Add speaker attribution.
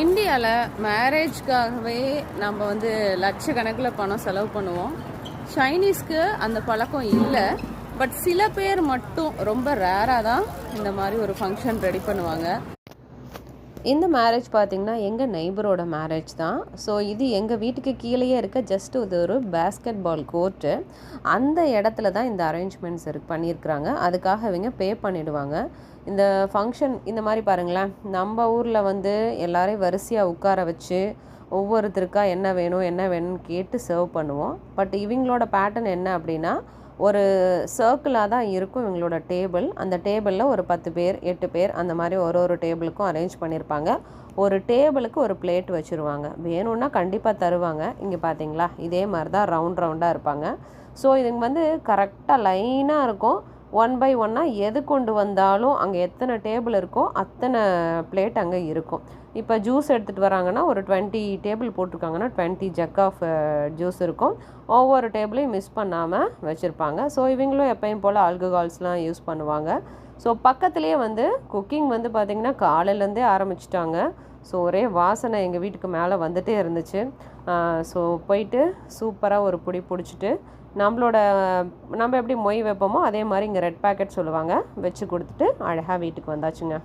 Speaker 1: இந்தியாவில் மேரேஜ்க்காகவே நம்ம வந்து லட்சக்கணக்கில் பணம் செலவு பண்ணுவோம். சைனீஸ்க்கு அந்த பழக்கம் இல்லை. பட் சில பேர் மட்டும் ரொம்ப ரேராக தான் இந்த மாதிரி ஒரு ஃபங்க்ஷன் ரெடி பண்ணுவாங்க.
Speaker 2: இந்த மேரேஜ் பார்த்திங்கன்னா எங்கள் நெய்பரோட மேரேஜ் தான். ஸோ இது எங்கள் வீட்டுக்கு கீழேயே இருக்க ஜஸ்ட் இது ஒரு பேஸ்கெட் பால் கோர்ட்டு. அந்த இடத்துல தான் இந்த அரேஞ்ச்மெண்ட்ஸ் பண்ணியிருக்கிறாங்க. அதுக்காக இவங்க பே பண்ணிவிடுவாங்க. இந்த ஃபங்க்ஷன் இந்த மாதிரி பாருங்களேன், நம்ம ஊரில் வந்து எல்லோரையும் வரிசையாக உட்கார வச்சு ஒவ்வொருத்தருக்கா என்ன வேணும்னு கேட்டு சர்வ் பண்ணுவோம். பட் இவங்களோட பேட்டர்ன் என்ன அப்படின்னா, ஒரு சர்க்கிளாக தான் இருக்கும் இவங்களோட டேபிள். அந்த டேபிளில் ஒரு 10 பேர் 8 பேர் அந்த மாதிரி ஒரு டேபிளுக்கும் அரேஞ்ச் பண்ணியிருப்பாங்க. ஒரு டேபிளுக்கு ஒரு பிளேட் வச்சுருவாங்க. வேணும்னா கண்டிப்பாக தருவாங்க. இங்கே பார்த்தீங்களா, இதே மாதிரி தான் ரவுண்டாக இருப்பாங்க. ஸோ இதுங்க வந்து கரெக்டாக லைனாக இருக்கும். 1 by 1 எது கொண்டு வந்தாலும் அங்கே எத்தனை டேபிள் இருக்கோ அத்தனை பிளேட் அங்கே இருக்கும். இப்போ ஜூஸ் எடுத்துகிட்டு வராங்கன்னா ஒரு 20 டேபிள் போட்டிருக்காங்கன்னா 20 ஜக் ஆஃப் ஜூஸ் இருக்கும். ஒவ்வொரு டேபிளையும் மிஸ் பண்ணாமல் வச்சுருப்பாங்க. ஸோ இவங்களும் எப்பயும் போல் ஆல்கஹால்ஸ்லாம் யூஸ் பண்ணுவாங்க. ஸோ பக்கத்துலேயே வந்து குக்கிங் வந்து பார்த்திங்கன்னா காலையிலேருந்தே ஆரம்பிச்சிட்டாங்க. ஸோ ஒரே வாசனை எங்கள் வீட்டுக்கு மேலே வந்துகிட்டே இருந்துச்சு. ஸோ போயிட்டு சூப்பராக ஒரு பிடிச்சிட்டு நம்ம எப்படி மொய் வைப்போமோ அதே மாதிரி இங்கே ரெட் பேக்கெட் சொல்லுவாங்க வச்சு கொடுத்துட்டு அழகாக வீட்டுக்கு வந்தாச்சுங்க.